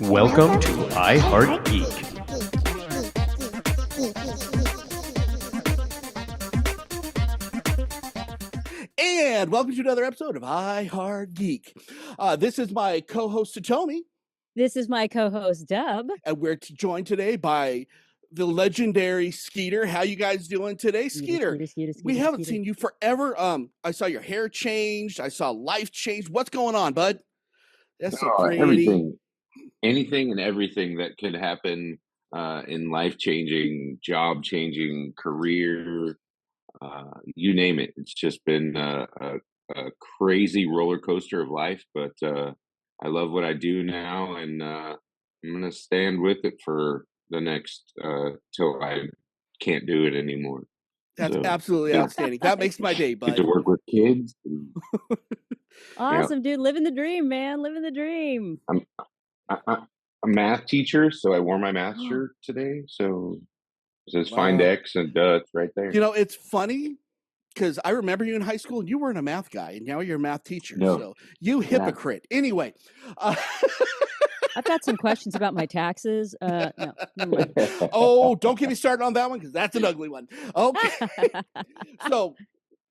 Welcome to I Heart Geek. And welcome to another episode of I Heart Geek. This is my co-host Satomi. This is my co-host Dub. And we're joined today by the legendary Skeeter. How you guys doing today, Skeeter? We haven't seen you forever. I saw your hair changed. I saw life change. What's going on, bud? That's so pretty. Everything. Anything and everything that could happen in life-changing, job-changing, career, you name it. It's just been a crazy roller coaster of life, but I love what I do now, and I'm going to stand with it for the next, till I can't do it anymore. That's absolutely outstanding. That makes my day, bud. Get to work with kids. Awesome, dude. Living the dream, man. Living the dream. I'm a math teacher, so I wore my math shirt today. So it says Find X, and it's right there. You know, it's funny because I remember you in high school and you weren't a math guy, and now you're a math teacher. No. So you hypocrite. Anyway. I've got some questions about my taxes. No, never mind. Oh, don't get me started on that one because that's an ugly one. Okay. So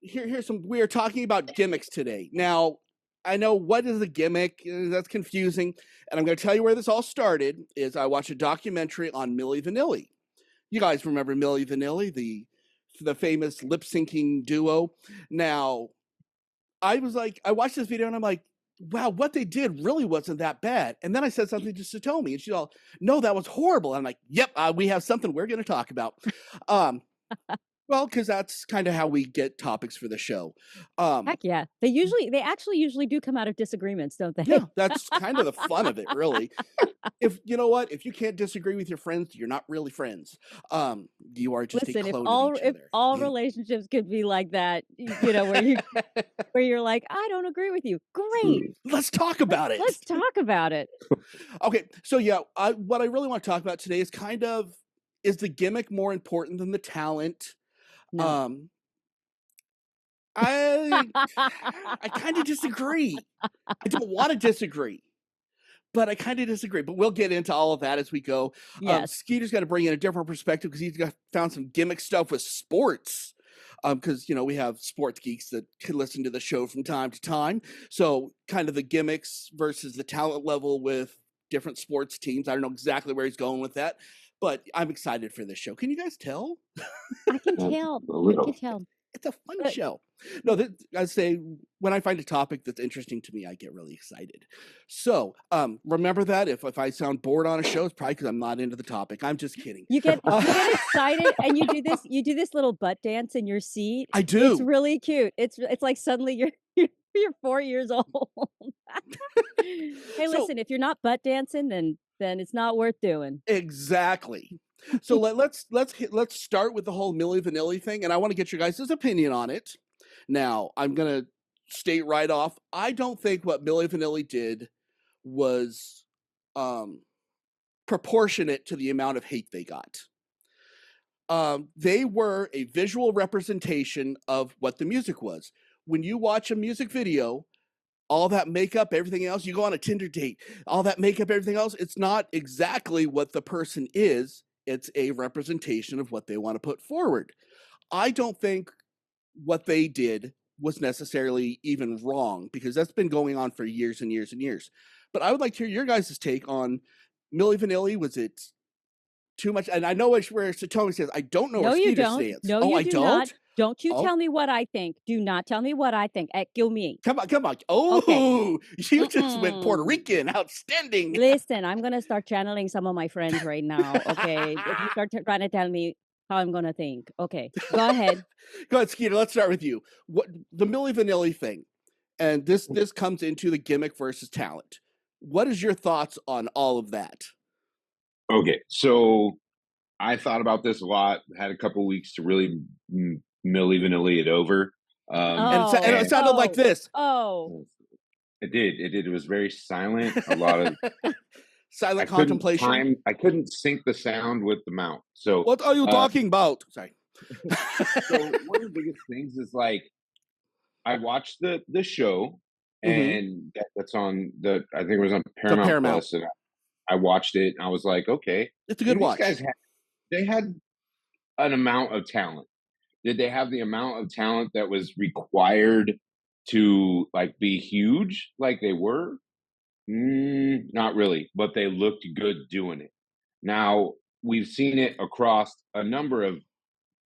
here's some. We are talking about gimmicks today. Now, I know what is a gimmick. That's confusing, and I'm going to tell you where this all started. Is I watched a documentary on Milli Vanilli. You guys remember Milli Vanilli, the famous lip syncing duo? Now, I watched this video and I'm like, wow, what they did really wasn't that bad. And then I said something to Satomi, and she's all, no, that was horrible. And I'm like, yep, we have something we're going to talk about. Well, because that's kind of how we get topics for the show. Heck yeah. They actually usually do come out of disagreements, don't they? Yeah, that's kind of the fun of it, really. If you know what, if you can't disagree with your friends, you're not really friends. You are just a clone of each other. If all relationships could be like that, you know, where you're like, I don't agree with you. Great. Let's talk about it. Let's talk about it. Okay, so yeah, what I really want to talk about today is the gimmick more important than the talent? No. I kind of disagree. I don't want to disagree, but I kind of disagree. But we'll get into all of that as we go. Yes. Skeeter's got to bring in a different perspective because he's found some gimmick stuff with sports. Because we have sports geeks that can listen to the show from time to time. So kind of the gimmicks versus the talent level with different sports teams. I don't know exactly where he's going with that, but I'm excited for this show. Can you guys tell? I can tell. I can tell. It's a fun show. No, I say when I find a topic that's interesting to me, I get really excited. So remember that if I sound bored on a show, it's probably because I'm not into the topic. I'm just kidding. You get excited and you do this little butt dance in your seat. I do. It's really cute. It's like suddenly you're 4 years old. Hey, listen, if you're not butt dancing, then it's not worth doing. Exactly. So let's start with the whole Milli Vanilli thing, and I want to get your guys' opinion on it. Now, I'm gonna state right off, I don't think what Milli Vanilli did was proportionate to the amount of hate they got. They were a visual representation of what the music was. When you watch a music video, all that makeup, everything else, you go on a Tinder date, all that makeup, everything else, it's not exactly what the person is. It's a representation of what they want to put forward. I don't think what they did was necessarily even wrong because that's been going on for years and years and years. But I would like to hear your guys' take on Milli Vanilli. Was it too much? And I know where Satomi says, I don't know where Skeeter stands. No, you do not. Don't you tell me what I think. Do not tell me what I think. Kill me. Come on. Oh, okay. You just went Puerto Rican. Outstanding. Listen, I'm going to start channeling some of my friends right now, okay? If you start trying to tell me how I'm going to think. Okay, go ahead. Go ahead, Skeeter. Let's start with you. What the Milli Vanilli thing, and this comes into the gimmick versus talent. What is your thoughts on all of that? Okay, so I thought about this a lot. Had a couple weeks to really Milli Vanilli it over. And it sounded like this. Oh. It did. It was very silent. A lot of silent contemplation. I couldn't sync the sound with the mouth. So what are you talking about? Sorry. So one of the biggest things is like I watched the show, and that's on I think it was on Paramount Plus. I watched it and I was like, okay, It's a good these watch. guys had an amount of talent. Did they have the amount of talent that was required to like be huge like they were? Not really, but they looked good doing it. Now, we've seen it across a number of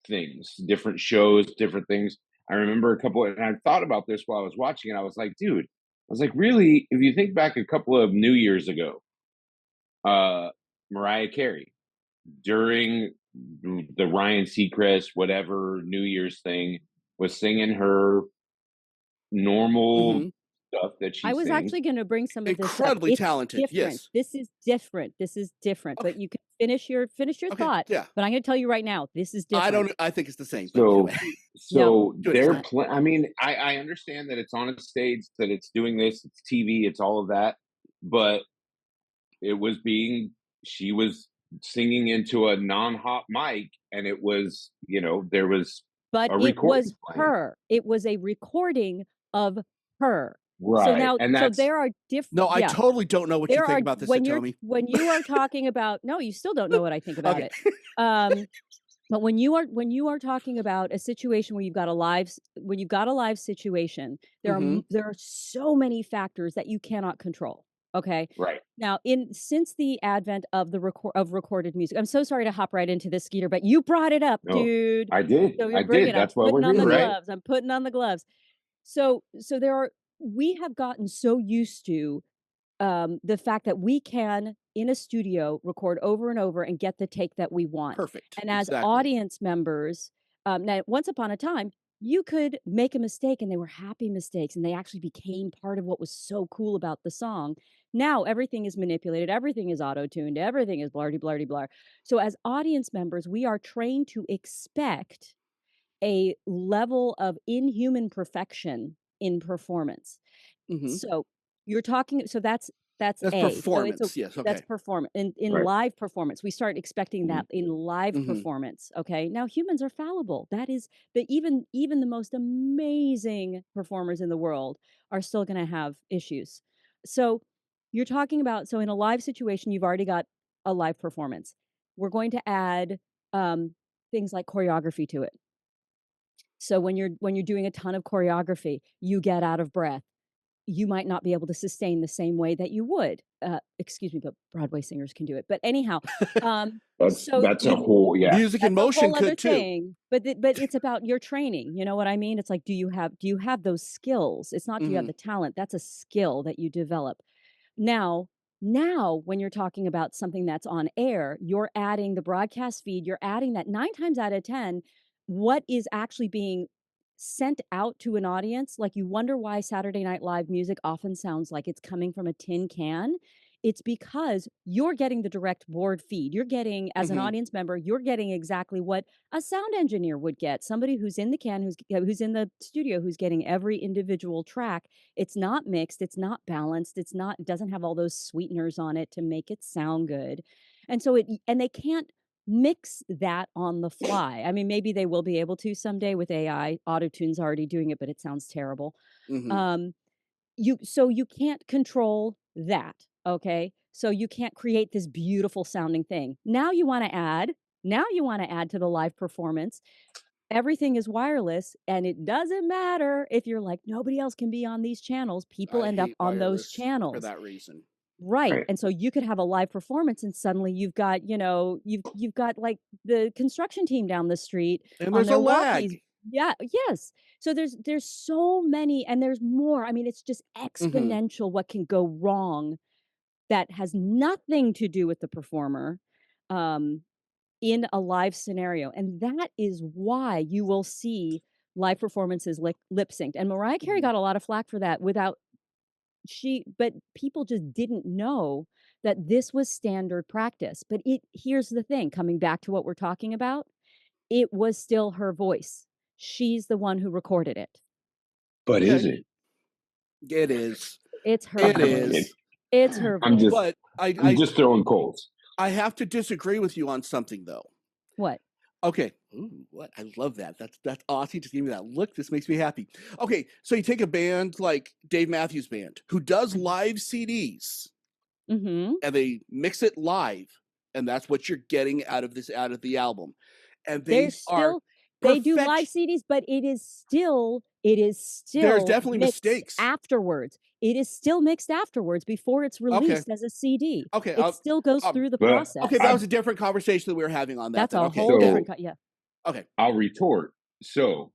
things, different shows, different things. I remember a couple, and I thought about this while I was watching it. I was like, dude, I was like, really, if you think back a couple of New Years ago, Mariah Carey, during the Ryan Seacrest, whatever New Year's thing, was singing her normal Mhm. stuff that she I was sings. actually going to bring some of this up. Incredibly It's talented. different. Yes. This is different. This is different. Okay. But you can finish your Okay. thought. Yeah. But I'm going to tell you right now, this is different. I don't. I think it's the same. But So, anyway. so Do it, it's they're not. I mean, I understand that it's on a stage, that it's doing this, it's TV, it's all of that, but it was she was singing into a non-hot mic, and it was, there was But a it recording was playing. her. It was a recording of her. So Right, now, and so that's there are different. No, I totally don't know what you There think are about this, when Satomi. you are talking about no, you still don't know what I think about Okay. it. But when you are talking about a situation where you've got a live situation, Mhm. there are so many factors that you cannot control. Okay. right. Now, since the advent of recorded music, I'm so sorry to hop right into this, Skeeter, but you brought it up, No, dude. I did. So I you're bringing did. it. I'm That's why putting we're on the here, right? gloves. I'm putting on the gloves. So we have gotten so used to the fact that we can in a studio record over and over and get the take that we want. Perfect. And as Exactly. audience members, now once upon a time, you could make a mistake and they were happy mistakes and they actually became part of what was so cool about the song. Now everything is manipulated, everything is auto-tuned, everything is blardy blardy blar. So as audience members, we are trained to expect a level of inhuman perfection in performance. Mhm. So you're talking. So that's That's A. So performance. Yes. that's Okay. performance in Right. live performance. We start expecting Mhm. that in live Mhm. performance. Okay. Now humans are fallible. That is even the most amazing performers in the world are still going to have issues. So you're talking about, so in a live situation, you've already got a live performance. We're going to add things like choreography to it. So when you're doing a ton of choreography, you get out of breath. You might not be able to sustain the same way that you would. Excuse me, but Broadway singers can do it. But anyhow, so That's a whole, yeah. Music and that's a motion whole other could too. thing. But it's about your training. You know what I mean? It's like, do you have those skills? It's not do you have Mhm. the talent? That's a skill that you develop. Now, when you're talking about something that's on air, you're adding the broadcast feed, you're adding that 9 times out of 10, what is actually being sent out to an audience, like you wonder why Saturday Night Live music often sounds like it's coming from a tin can. It's because you're getting the direct board feed. You're getting, as an Mhm. audience member, you're getting exactly what a sound engineer would get. Somebody who's in the can, who's in the studio, who's getting every individual track. It's not mixed, it's not balanced, it doesn't have all those sweeteners on it to make it sound good. And so and they can't mix that on the fly. I mean, maybe they will be able to someday with AI. Autotune's already doing it, but it sounds terrible. Mhm. You can't control that, okay? So you can't create this beautiful sounding thing. Now you want to add to the live performance. Everything is wireless, and it doesn't matter if you're like, nobody else can be on these channels. People I end up hate on those wireless for channels. that reason. Right. Right. And so you could have a live performance and suddenly you've got, you've got like the construction team down the street And on there's a their walkies. lag. Yeah, yes. So there's so many, and there's more. I mean, it's just Mhm. exponential what can go wrong that has nothing to do with the performer in a live scenario. And that is why you will see live performances lip synced. And Mariah Carey Mhm. got a lot of flack for that but people just didn't know that this was standard practice. But here's the thing, coming back to what we're talking about, it was still her voice. She's the one who recorded it. But Okay. is it? It is. It's her It voice. is. It's her I'm voice. just, But I'm just throwing coals. I have to disagree with you on something though. What? Okay. Ooh, what? I love that. That's awesome. Just give me that look. This makes me happy. Okay, so you take a band like Dave Matthews Band, who does live CDs, Mm-hmm. and they mix it live, and that's what you're getting out of the album. And They're still they do live CDs, but it is still There's definitely mixed mistakes. afterwards. It is still mixed afterwards before it's released as a CD. Okay, It still goes through the but- process. Okay, that was a different conversation that we were having on that. That's then. a Okay, whole So- different yeah. Okay. I'll retort. So,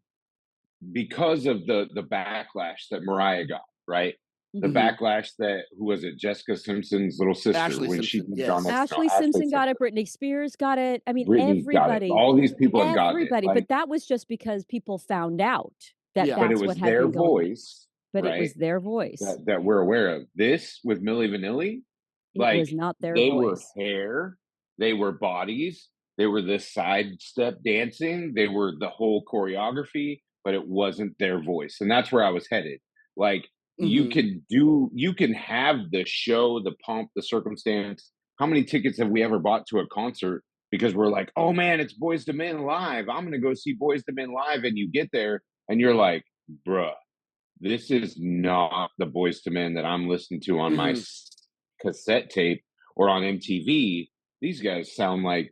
because of the backlash that Mariah got, right? The Mhm. backlash that, who was it? Jessica Simpson's little sister Ashley when she Simpson, moved yes. on. Ashley Simpson got it, Britney Spears got it. I mean, Britney's got it. everybody. All these people have gotten it. Everybody, Like, but that was just because people found out that Yeah. that's but it was what had their been going on. voice, But right? it was their voice. that we're aware of. This with Milli Vanilli, It like, was not their they voice. were hair, they were bodies, they were the sidestep dancing, they were the whole choreography, but it wasn't their voice. And that's where I was headed. Like, you can have the show, the pomp, the circumstance. How many tickets have we ever bought to a concert because we're like, oh man, it's Boyz II Men live, I'm gonna go see Boyz II Men live, and you get there and you're like, bruh, this is not the Boyz II Men that I'm listening to on my cassette tape or on MTV. These guys sound like,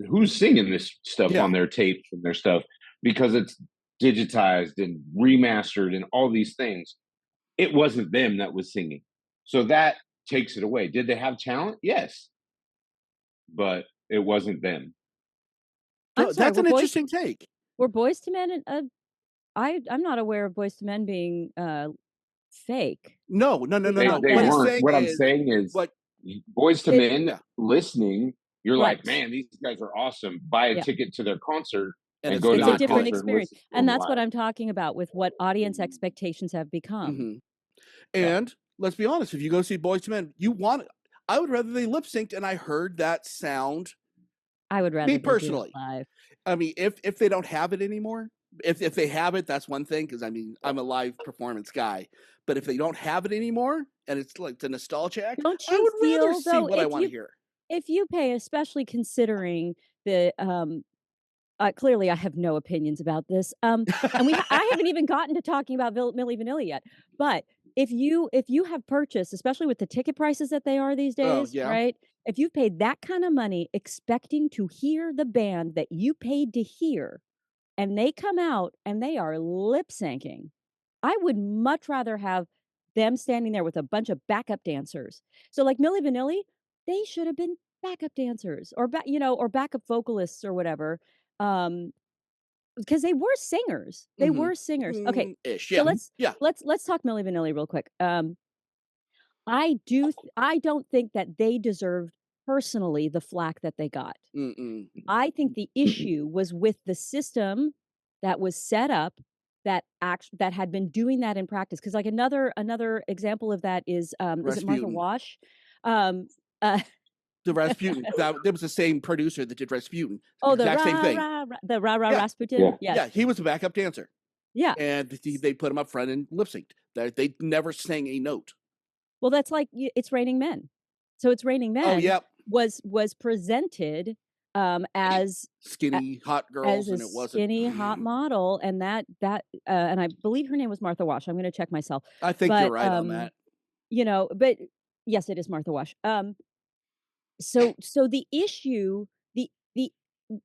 who's singing this stuff on their tapes and their stuff? Because it's digitized and remastered and all these things. It wasn't them that was singing. So that takes it away. Did they have talent? Yes. But it wasn't them. I'm sorry, That's an interesting take. Were Boyz II Men I'm not aware of Boyz II Men being fake. No. They Not weren't. What I'm is, saying is, what Boyz II Men listening, you're Right. like, man, these guys are awesome. Buy a ticket to their concert and it's go to It's their a different concert experience. listen to And them that's what live. I'm talking about with what audience expectations have become. And let's be honest, if you go see Boyz II Men, I would rather they lip synced and I heard that sound. I would rather Me they do it personally. live. I mean, if they don't have it anymore, if they have it, that's one thing, because I mean, I'm a live performance guy. But if they don't have it anymore and it's like the nostalgia act, Don't I you would rather feel, see though, what I if want to you hear. if you pay, especially considering the clearly I have no opinions about this. And I haven't even gotten to talking about Milli Vanilli yet. But if you have purchased, especially with the ticket prices that they are these days, right? If you've paid that kind of money expecting to hear the band that you paid to hear, and they come out and they are lip syncing, I would much rather have them standing there with a bunch of backup dancers. So like Milli Vanilli, they should have been backup dancers or or backup vocalists or whatever. Because they were singers. They were singers. Okay. Ish, So let's talk Milli Vanilli real quick. I don't think that they deserved personally the flack that they got. I think the issue was with the system that was set up that had been doing that in practice. Because like another example of that is it Martha Rasputin. Wash? The Rasputin. That was the same producer that did Rasputin. Oh, exact same thing. The Rasputin. Yeah. Yes. He was a backup dancer. Yeah. And they put him up front and lip synced. They never sang a note. Well, that's like It's Raining Men. So It's Raining Men. Oh, yep. Was presented as skinny hot girls, and it wasn't skinny hot model, and that and I believe her name was Martha Wash. I'm going to check myself. I think you're right on that. But yes, it is Martha Wash. So the issue,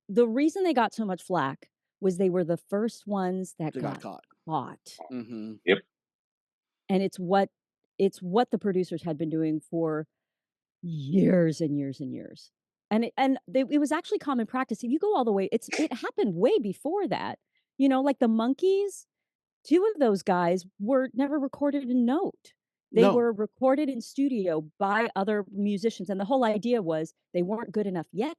the reason they got so much flack was they were the first ones that got caught. Yep. And it's what the producers had been doing for years and years and years. And it was actually common practice. If you go all the way, it happened way before that. Like the Monkees, 2 of those guys were never recorded in note. They were recorded in studio by other musicians. And the whole idea was they weren't good enough yet.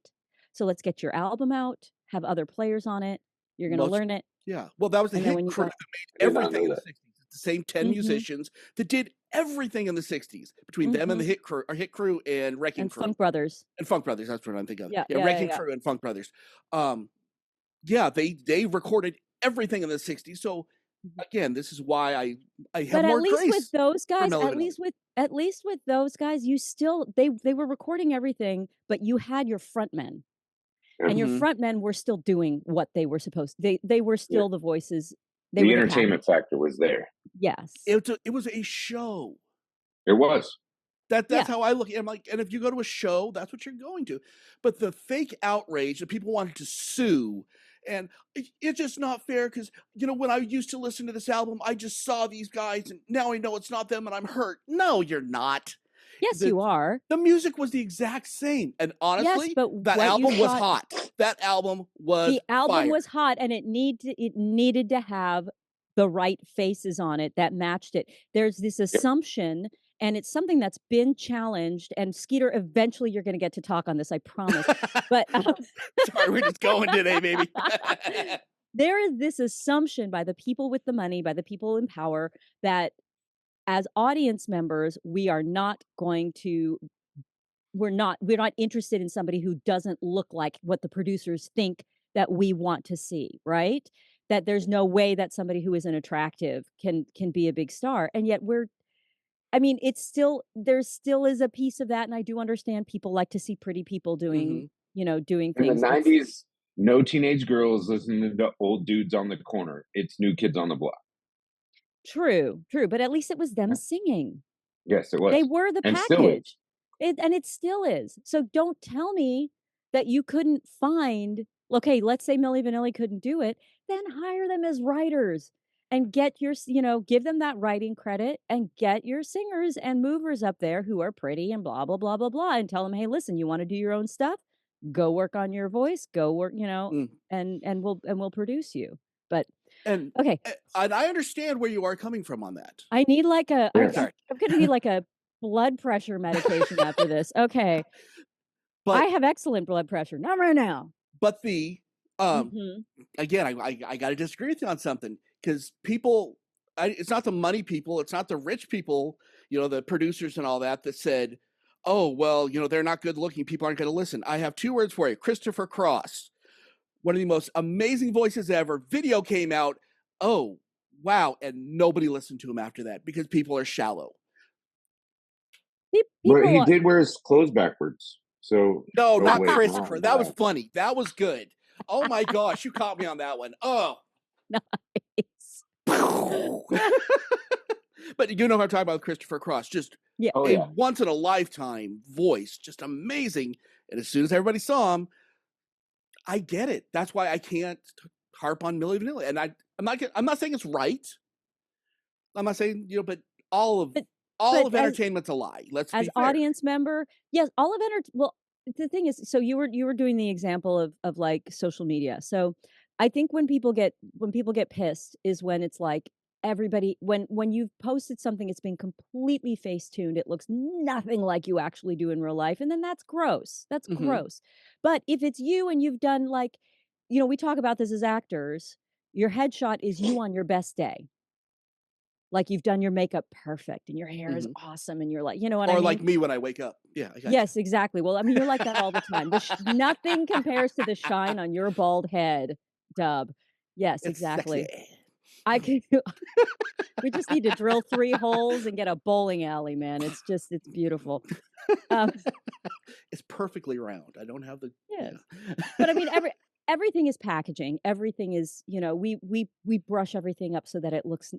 So let's get your album out, have other players on it. You're going to learn it. Yeah. Well, that was the hit crew that made everything in the 60s. It's the same 10 musicians that did everything in the 60s between them and the hit crew and Wrecking Crew. Funk Brothers. And Funk Brothers. That's what I'm thinking of. Yeah, Wrecking Crew and Funk Brothers. They recorded everything in the 60s. So again, this is why I have more grace. But at least with those guys, at least with those guys, you still they were recording everything, but you had your frontmen. And your frontmen were still doing what they were supposed to. They were still the voices. The entertainment factor was there. Yes. It was a show. It was. That's Yeah. how I look at it. I'm like, and if you go to a show, that's what you're going to. But the fake outrage that people wanted to sue, and it's just not fair because, when I used to listen to this album, I just saw these guys and now I know it's not them and I'm hurt. No, you're not. Yes, The, you are. the music was the exact same. And Yes, honestly, but that what you album was thought, hot. That album was the album fire. was hot, and it needed to have the right faces on it that matched it. There's this assumption, and it's something that's been challenged. And Skeeter, eventually you're going to get to talk on this, I promise. But Sorry, we're just going today, baby. there is this assumption by the people with the money, by the people in power, that as audience members, we're not interested in somebody who doesn't look like what the producers think that we want to see, right? That there's no way that somebody who isn't attractive can be a big star. And yet there still is a piece of that. And I do understand people like to see pretty people doing, doing In the things. 90s, no teenage girls listening to old dudes on the corner. It's New Kids on the Block. True. But at least it was them singing. Yes, it was. They were the And still is. package. It still is. So don't tell me that you couldn't find, okay, let's say Milli Vanilli couldn't do it, then hire them as writers and get give them that writing credit and get your singers and movers up there who are pretty and blah, blah, blah, blah, blah, and tell them, hey, listen, you want to do your own stuff? Go work on your voice, go work, and we'll produce you. But And okay. And I understand where you are coming from on that. I need like I'm Sorry. gonna need like a blood pressure medication after this. Okay. But I have excellent blood pressure. Not right now. But the Mhm. again, I got to disagree with you on something because people, it's not the money people, it's not the rich people, the producers and all that said, oh well, they're not good looking, people aren't going to listen. I have two words for you: Christopher Cross, one of the most amazing voices ever. Video came out, oh wow, and nobody listened to him after that because people are shallow. But he did wear his clothes backwards. So no, not Christopher. That was funny. That was good. Oh my gosh, you caught me on that one. Oh, nice. But you know what I'm talking about, Christopher Cross. Just a once in a lifetime voice, just amazing. And as soon as everybody saw him, I get it. That's why I can't harp on Milli Vanilli. And I'm not saying it's right. I'm not saying but all of entertainment's a lie. Let's be fair. As audience member, yes, all of well, the thing is, so you were doing the example of like social media. So I think when people get pissed is when it's like everybody, when you've posted something, it's been completely face tuned, it looks nothing like you actually do in real life, and then that's gross. That's gross. But if it's you and you've done like, we talk about this as actors, your headshot is you on your best day. Like you've done your makeup perfect and your hair is awesome and you're like, what I mean? Or like me when I wake up. Yeah. Yes, exactly. Well, I mean, you're like that all the time. Nothing compares to the shine on your bald head, Dub. Yes, It's exactly. sexy. We just need to drill 3 holes and get a bowling alley, man. It's beautiful. It's perfectly round. I don't have the. Yes. But I mean, everything is packaging. Everything is, we brush everything up so that it looks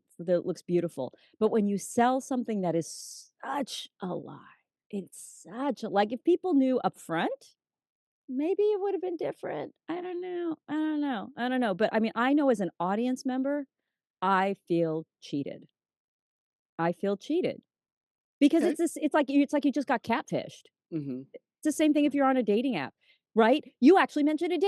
beautiful. But when you sell something that is such a lie, it's such a, like, if people knew up front, maybe it would have been different. I don't know. But I mean, I know as an audience member, I feel cheated. Because it's like you just got catfished. It's the same thing if you're on a dating app, right? You actually mentioned a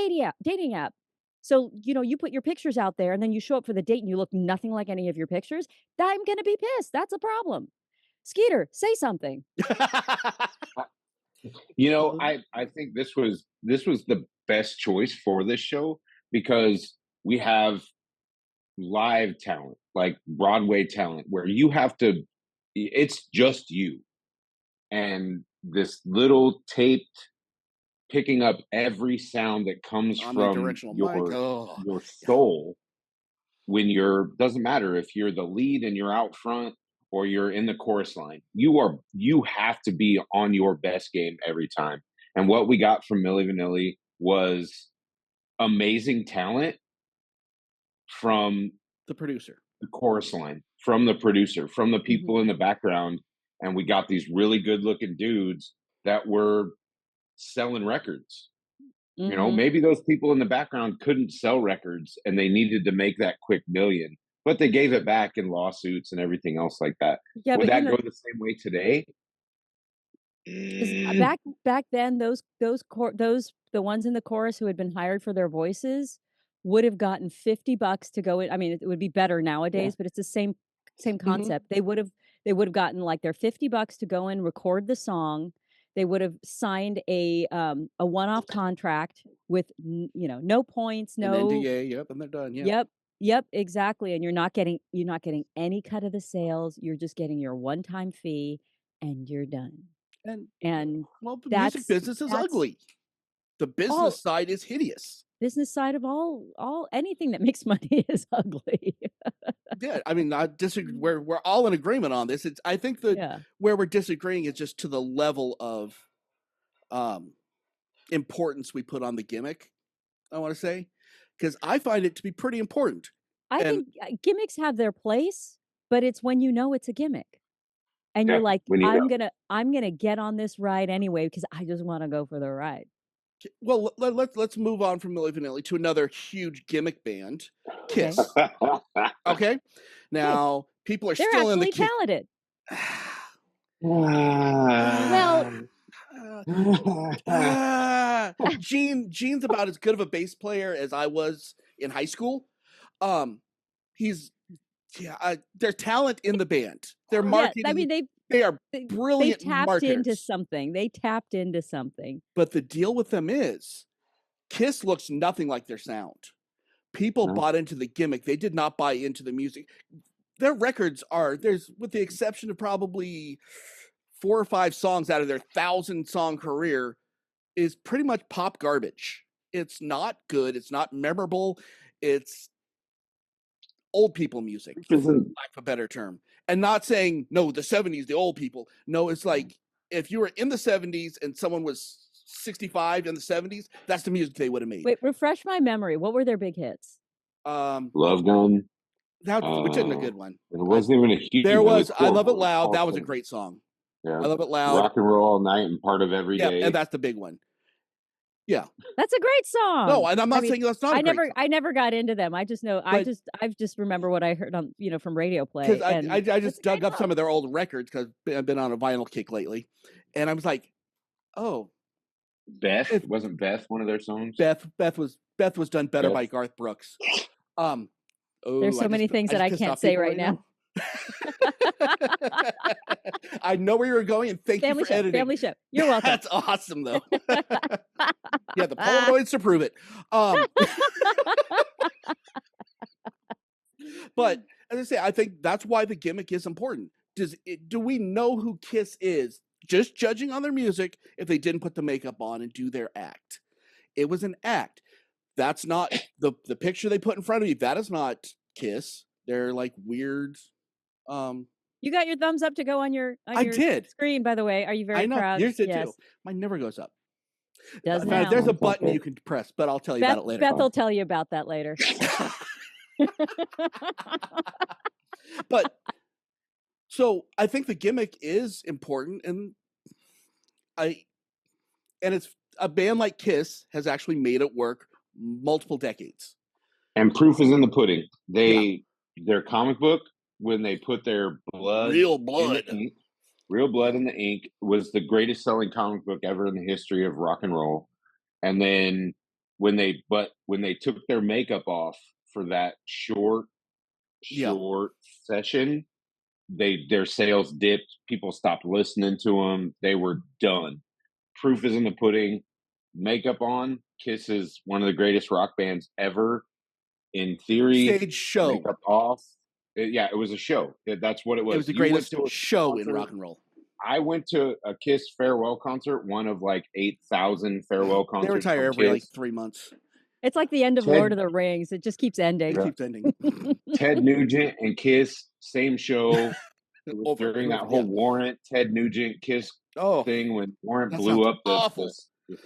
dating app. So, you put your pictures out there and then you show up for the date and you look nothing like any of your pictures. I'm going to be pissed. That's a problem. Skeeter, say something. I think this was the best choice for this show because we have live talent, like Broadway talent, where it's just you. And this little taped picking up every sound that comes from your soul when doesn't matter if you're the lead and you're out front or you're in the chorus line. You have to be on your best game every time. And what we got from Milli Vanilli was amazing talent from the producer, the chorus line, from the producer, from the people in the background. and we got these really good looking dudes that were selling records. You know, maybe those people in the background couldn't sell records and they needed to make that quick million, but they gave it back in lawsuits and everything else like that. Yeah, Would but that go the same way today? 'cause back then, those the ones in the chorus who had been hired for their voices would have gotten $50 to go in. I mean, it would be better nowadays, but it's the same concept. They would have gotten like their $50 to go in, record the song. They would have signed a one-off contract with no points, An no NDA, yep, and they're done. Yeah. Yep, exactly. And you're not getting any cut of the sales. You're just getting your one-time fee and you're done. And Well, the music business is ugly. The business side is hideous. Business side of all anything that makes money is ugly. Yeah, I mean, I disagree. We're all in agreement on this. I think that where we're disagreeing is just to the level of importance we put on the gimmick. I want to say, because I find it to be pretty important. I think gimmicks have their place, but it's when you know it's a gimmick, and you're like, I'm gonna get on this ride anyway because I just want to go for the ride. Well, let's move on from Milli Vanilli to another huge gimmick band, Kiss. Okay, now people are still in the talented. Gene's about as good of a bass player as I was in high school. There's talent in the band. They're marketing. I mean, they are brilliant. They tapped marketers. into something. They tapped into something. But the deal with them is, Kiss looks nothing like their sound. People bought into the gimmick. They did not buy into the music. Their records with the exception of probably 4 or 5 songs out of their 1,000-song career, is pretty much pop garbage. It's not good. It's not memorable. It's old people music, for lack of a better term. And not saying, no, the 70s, the old people. No, it's like, if you were in the 70s and someone was 65 in the 70s, that's the music they would have made. Wait, refresh my memory. What were their big hits? Love Gun. Which isn't a good one. It wasn't even a huge. There was I Love It Loud. That was a great song. Yeah. I Love It Loud. Rock and Roll All Night and Part of Every Day. And that's the big one. Yeah, that's a great song. No, and I'm not saying that's not. I never got into them. I just know. I just remember what I heard on from radio play. Because I just dug up some of their old records because I've been on a vinyl kick lately, and I was like, oh, Beth wasn't Beth one of their songs. Beth was done better by Garth Brooks. There's so many things that I can't say right now. I know where you were going, and thank you for editing. Family show. You're welcome. That's awesome, though. Yeah, the Polaroids to prove it. But as I say, I think that's why the gimmick is important. Do we know who Kiss is? Just judging on their music, if they didn't put the makeup on and do their act, it was an act. That's not the picture they put in front of you. That is not Kiss. They're like weird. You got your thumbs up to go on your screen, by the way. Are you very proud? Yours did too. Mine never goes up. Does now. There's a button you can press, but I'll tell you about it later. Beth will tell you about that later. But so I think the gimmick is important, and it's a band like Kiss has actually made it work multiple decades. And proof is in the pudding. Their comic book, when they put their real blood in the ink, was the greatest selling comic book ever in the history of rock and roll. And then when they took their makeup off for that short session, their sales dipped. People stopped listening to them. They were done. Proof is in the pudding. Makeup on. Kiss is one of the greatest rock bands ever. In theory, stage show. Makeup off. It was a show. That's what it was. It was the greatest show in rock and roll. I went to a Kiss farewell concert, one of like 8,000 farewell concerts. They retire every like 3 months. It's like the end of Lord of the Rings. It just keeps ending. It keeps ending. Ted Nugent and Kiss, same show. During that whole Warrant, Ted Nugent Kiss thing when Warrant blew up the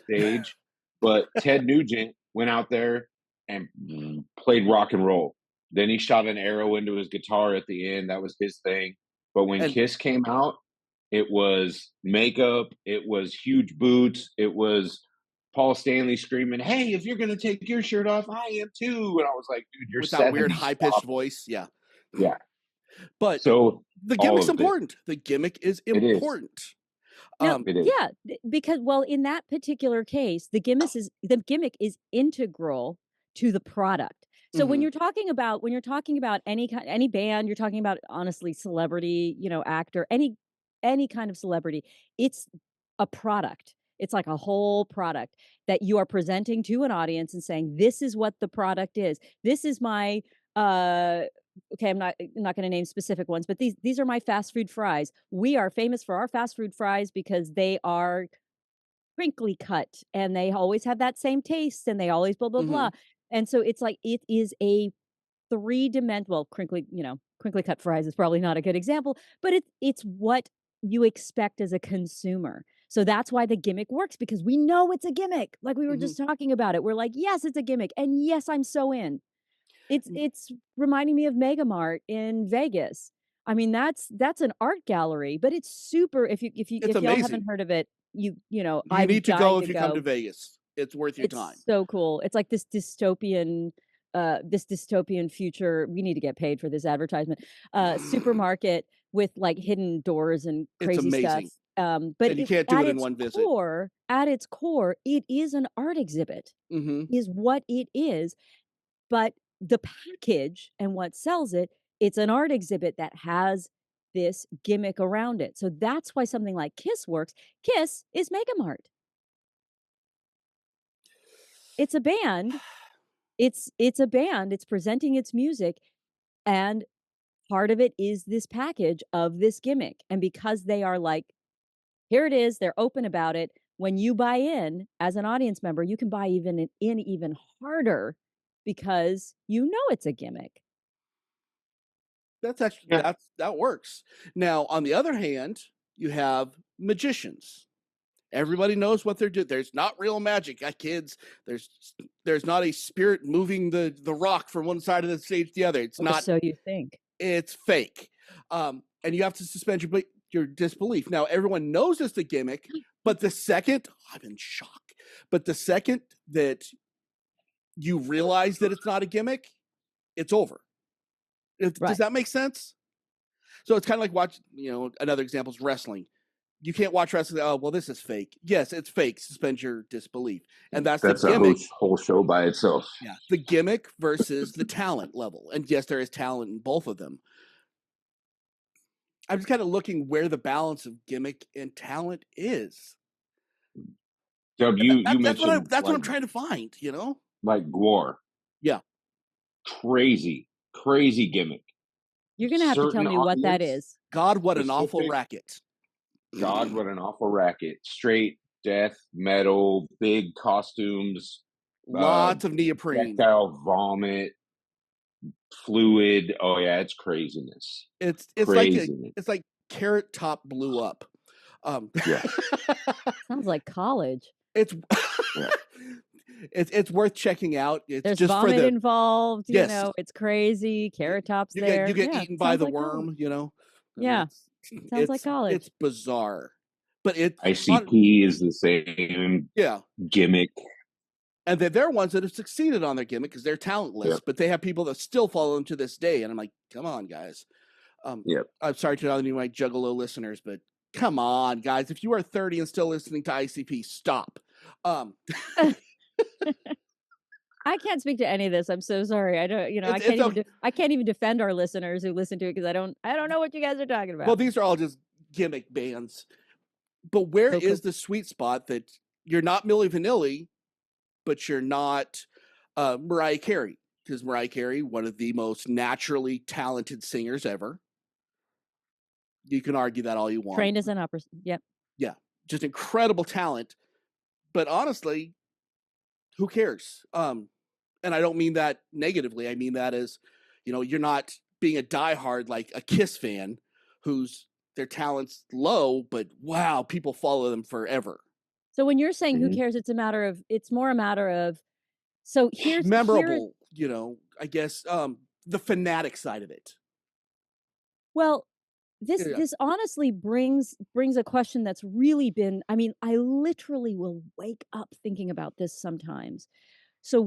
stage. But Ted Nugent went out there and played rock and roll. Then he shot an arrow into his guitar at the end. That was his thing. But when Kiss came out, it was makeup, it was huge boots, it was Paul Stanley screaming, "Hey, if you're gonna take your shirt off, I am too." And I was like, "Dude, you're with that weird 70s. high Stop pitched it." voice. Yeah. Yeah. But So the all gimmick's of it. important. The gimmick is It is. important. Now, It is. yeah, because well, in that particular case, the gimmick is integral to the product. So Mhm. when you're talking about any band, you're talking about honestly celebrity, actor, any kind of celebrity, it's a product. It's like a whole product that you are presenting to an audience and saying, "This is what the product is. This is my uh okay, I'm not going to name specific ones, but these are my fast food fries. We are famous for our fast food fries because they are crinkly cut and they always have that same taste and they always blah blah blah." Mhm. And so it's like it is a well, crinkly cut fries is probably not a good example, but it's what you expect as a consumer. So that's why the gimmick works because we know it's a gimmick. Like we were Mhm. just talking about it. We're like, "Yes, it's a gimmick." And yes, I'm so in. It's reminding me of Megamart in Vegas. I mean, that's an art gallery, but it's super It's if y'all amazing. haven't heard of it, You I'm need to go dying if to you come to go. Vegas. It's worth your time. It's so cool. It's like this dystopian future. We need to get paid for this advertisement. Supermarket with like hidden doors and It's crazy stuff. amazing. But And you can't do at it in its one visit. core, it is an art exhibit. Mhm. Is what it is. But the package and what sells it, it's an art exhibit that has this gimmick around it. So that's why something like Kiss works. Kiss is Megamart. It's a band. It's a band. It's presenting its music, and part of it is this package of this gimmick. And because they are like, here it is, they're open about it. When you buy in as an audience member, you can buy even harder because you know it's a gimmick. That's actually Yeah. that works. Now, on the other hand, you have magicians. Everybody knows what they're doing. There's not real magic, kids. There's there's not a spirit moving the rock from one side of the stage to the other. It's Or not. so you think. It's fake, and you have to suspend your disbelief. Now, everyone knows it's a gimmick, but the second I'm in shock. But the second that you realize that it's not a gimmick, it's over. Does Right. that make sense? So it's kind of like another example is wrestling. You can't watch wrestling. Oh, well, this is fake. Yes, it's fake. Suspend your disbelief. And that's the That's a whole, gimmick. whole show by itself. Yeah. The gimmick versus the talent level. And yes, there is talent in both of them. I'm just kind of looking where the balance of gimmick and talent is. Dub, And you that's mentioned what I'm trying to find, like Gwar. Yeah. Crazy gimmick. You're gonna have to tell Certain me what that audience, is. God, what an awful specific. racket. God, what an awful racket. Straight death metal, big costumes, Lots of neoprene. projectile vomit, fluid. Oh yeah, it's craziness. It's Craziness. it's like Carrot Top blew up. Yeah. Sounds like college. It's Yeah. it's worth checking out. It's There's just for vomit the involved, yes. it's crazy. Carrot Top's You there. get Yeah, eaten by sounds the like college. worm. I mean, Yeah, sounds like college. it's bizarre, but ICP is the same yeah. gimmick. And they're ones that have succeeded on their gimmick because they're talentless, Yep. but they have people that still follow them to this day. And I'm like, come on, guys. Yep. I'm sorry to all my Juggalo listeners, but come on, guys. If you are 30 and still listening to ICP, stop. I can't speak to any of this. I'm so sorry. I don't, I can't even defend our listeners who listen to it because I don't know what you guys are talking about. Well, these are all just gimmick bands. But where Cool. is the sweet spot that you're not Milli Vanilli, but you're not Mariah Carey? Because Mariah Carey, one of the most naturally talented singers ever. You can argue that all you want. Trained as an opera. Yep. Yeah, just incredible talent. But honestly, who cares? And I don't mean that negatively. I mean that as, you're not being a diehard like a Kiss fan whose their talent's low, but wow, people follow them forever. So when you're saying who cares, it's more a matter of so here's memorable, I guess the fanatic side of it. Well, Yeah. this honestly brings a question that's really been, I mean, I literally will wake up thinking about this sometimes. So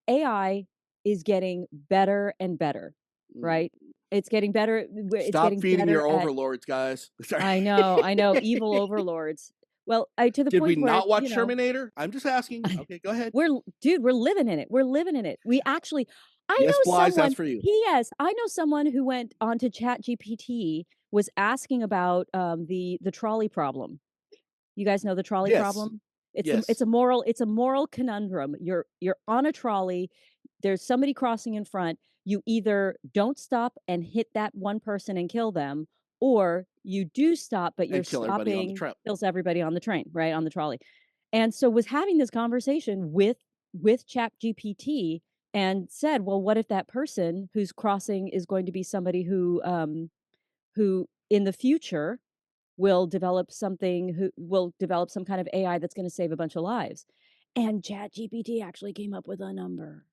AI is getting better and better, Mm. right? It's getting better. It's Stop getting feeding better your at. overlords, guys. Sorry. I know, evil overlords. Well, to the Did we point where, not watch Terminator? I'm just asking. Okay, go ahead. we're living in it. We're living in it. We actually, I Yes, know Blige, that's someone. for you. P.S. I know someone who went onto Chat GPT, was asking about the trolley problem. You guys know the trolley Yes. problem? It's Yes. a moral conundrum. You're on a trolley, there's somebody crossing in front, you either don't stop and hit that one person and kill them, or you do stop, but your And kill everybody on the stopping train. kills everybody on the train, right, on the trolley. And so was having this conversation with Chat GPT, and said, well, what if that person who's crossing is going to be somebody who in the future will develop something, who will develop some kind of AI that's going to save a bunch of lives. And Chat GPT actually came up with a number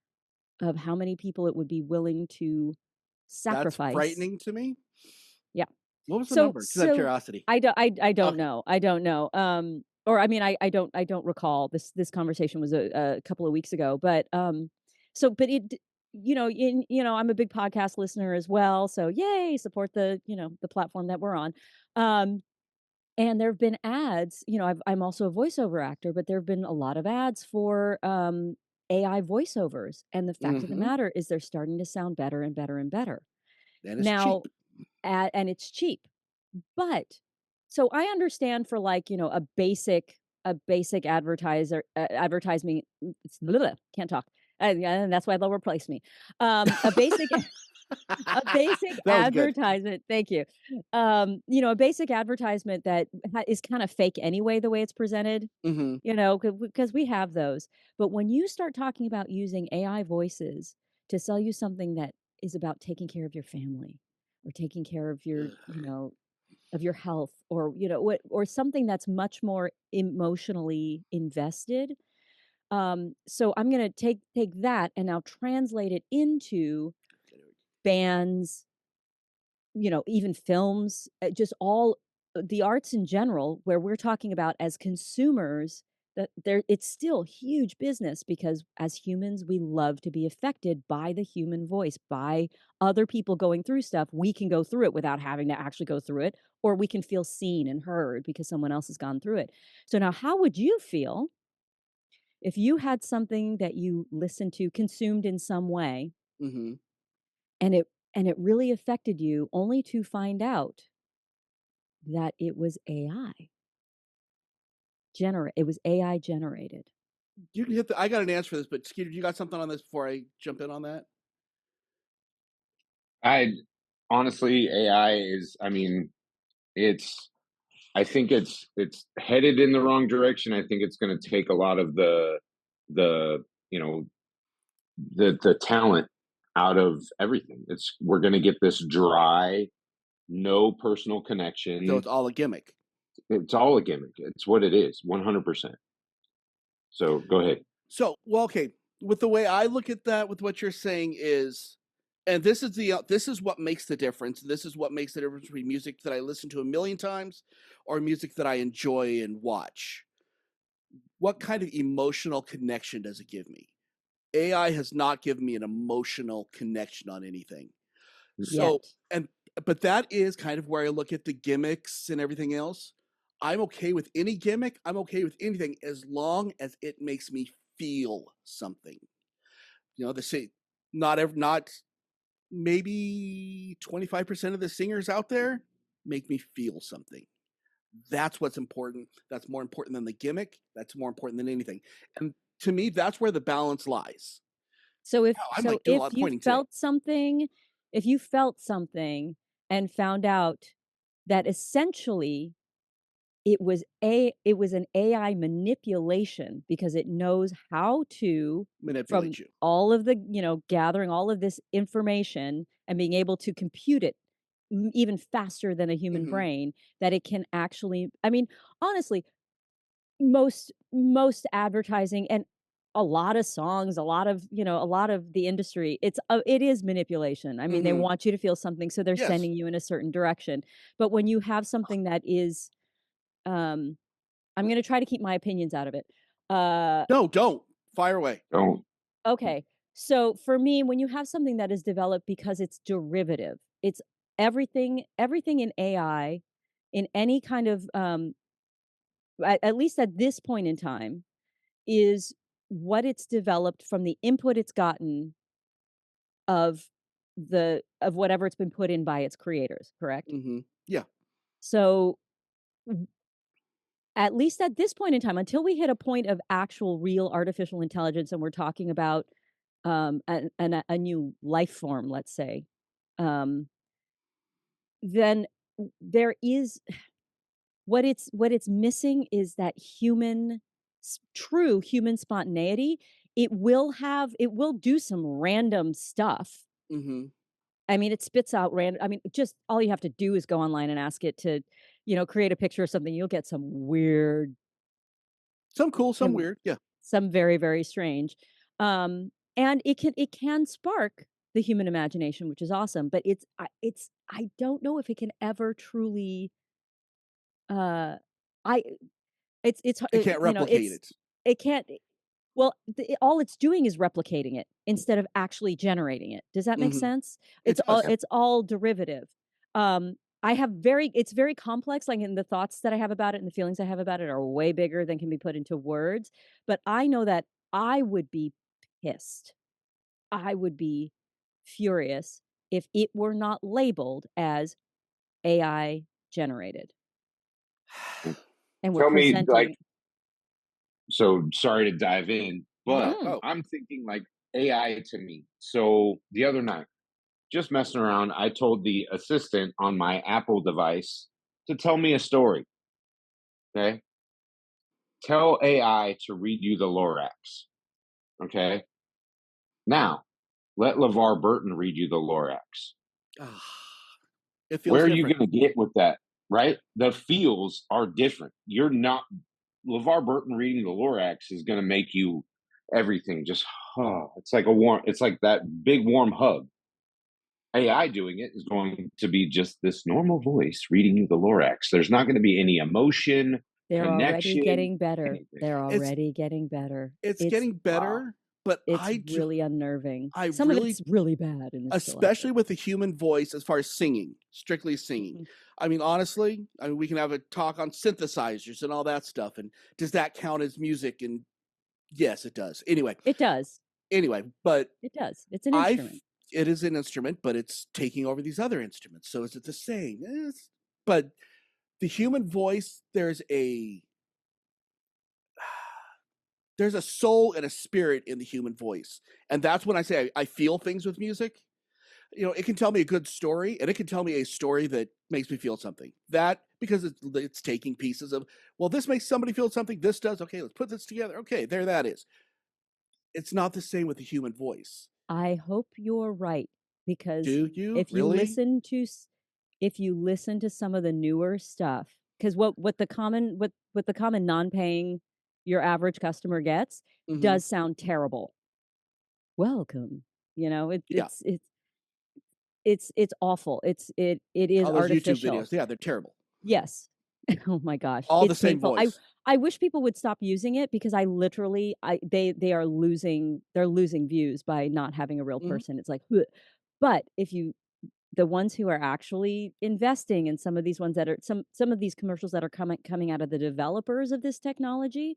of how many people it would be willing to That's sacrifice. frightening to me. Yeah. What was the So number? Just out of curiosity. I don't Okay. know. I don't know. Or I mean, I don't recall. This conversation was a couple of weeks ago, but but it, I'm a big podcast listener as well. So yay, support the platform that we're on. And there have been ads, I'm also a voiceover actor, but there have been a lot of ads for AI voiceovers. And the fact of the Mm-hmm. matter is they're starting to sound better and better and better. And it's Now, cheap. and it's cheap. But so I understand for a basic advertisement. Can't talk. And that's why they'll replace me. A basic a basic That was good. advertisement, thank you. A basic advertisement that is kind of fake anyway, the way it's presented, Mm-hmm. because we have those. But when you start talking about using AI voices to sell you something that is about taking care of your family, or taking care of your health, or or something that's much more emotionally invested. So I'm going to take that and now translate it into bands, even films, just all the arts in general, where we're talking about as consumers, that it's still huge business, because as humans, we love to be affected by the human voice, by other people going through stuff. We can go through it without having to actually go through it, or we can feel seen and heard because someone else has gone through it. So now, how would you feel if you had something that you listened to, consumed in some way, Mm-hmm. and it really affected you, only to find out that it was AI generated? You can hit I got an answer for this, but Skeeter, you got something on this before I jump in on that? I honestly, AI is, I mean, it's, I think it's headed in the wrong direction. I think it's going to take a lot of the you know the talent out of everything. We're going to get this dry, no personal So connection. it's all a gimmick. It's all a gimmick. It's what it is, 100%. So go ahead. So, well, okay. With the way I look at that, with what you're saying is, and this is what makes the difference. This is what makes the difference between music that I listen to a million times, or music that I enjoy and watch. What kind of emotional connection does it give me? AI has not given me an emotional connection on anything. So, Yet. and but that is kind of where I look at the gimmicks and everything else. I'm okay with any gimmick. I'm okay with anything as long as it makes me feel something. They say not maybe 25% of the singers out there make me feel something. That's what's important. That's more important than the gimmick. That's more important than anything. And to me, that's where the balance lies. So Wow, I'm like doing a lot of you pointing today. felt something, if you felt something and found out that essentially it was an AI manipulation, because it knows how to, from Manipulate you. all of the, gathering all of this information and being able to compute it even faster than a human Mm-hmm. brain, that it can actually, I mean, honestly, most advertising, and a lot of songs, a lot of the industry, it is manipulation. I mean, they Mhm. want you to feel something, so they're Yes. sending you in a certain direction. But when you have something that is, um, I'm going to try to keep my opinions out of it. No, don't. Fire away. Don't. Okay. So for me, when you have something that is developed because it's derivative, it's everything in AI, in any kind of at least at this point in time, is what it's developed from the input it's gotten of whatever it's been put in by its creators, correct? Mhm. Yeah. So w- at least at this point in time, until we hit a point of actual real artificial intelligence and we're talking about a new life form, let's say, um, then there is what it's missing is that true human spontaneity. It will do some random stuff. Mhm. I mean, it spits out random. I mean, just all you have to do is go online and ask it to, create a picture of something. You'll get some weird, Some cool, some some weird. Yeah. some very, very strange. And it can spark the human imagination, which is awesome. But I don't know if it can ever truly. I it's It can't replicate it. it can't. Well, all it's doing is replicating it instead of actually generating it. Does that make Mhm. sense? It It's all does. it's all derivative. It's very complex, like, in the thoughts that I have about it and the feelings I have about it are way bigger than can be put into words, but I know that I would be pissed. I would be furious if it were not labeled as AI generated, and we're Tell me, like, presenting. so sorry to dive in, No, but Mm, go. I'm thinking like AI to me. So the other night, just messing around, I told the assistant on my Apple device to tell me a story. Okay. Tell AI to read you the Lorax. Okay. Now, let LeVar Burton read you the Lorax. Ah, it Where feels are you different. going to get with that? Right? The feels are different. You're not, LeVar Burton reading the Lorax is going to make you everything just, it's like it's like that big warm hug. AI doing it is going to be just this normal voice reading you the Lorax. There's not going to be any emotion, they're already connection, getting better. anything. They're It's already getting better. it's It's getting Wow. better, but it's really unnerving. I Some of really, it's really bad, and it's especially delightful. with the human voice as far as singing, strictly singing. Mhm. I mean, honestly, I mean, we can have a talk on synthesizers and all that stuff. And does that count as music? And yes, it does. It does. But It does. It's an I, instrument. it is an instrument, but it's taking over these other instruments. So is it the same? But the human voice, there's a soul and a spirit in the human voice. And that's when I say I feel things with music. It can tell me a good story, and it can tell me a story that makes me feel something. That because it's taking pieces of, well, this makes somebody feel something. This does. Okay, let's put this together. Okay, there that is. It's not the same with the human voice. I hope you're right, because Do you if you really? listen to some of the newer stuff, because what the common non-paying your average customer gets Hmm. does sound terrible. Welcome. It, Yeah, it's awful. It is all those YouTube artificial. videos. Yeah, they're terrible. Yes. Oh my gosh, All the it's same painful. I voice. I wish people would stop using it, because I literally they're losing views by not having a real Hmm. person. It's like, "Huh." But the ones who are actually investing in some of these ones that are some of these commercials that are coming out of the developers of this technology,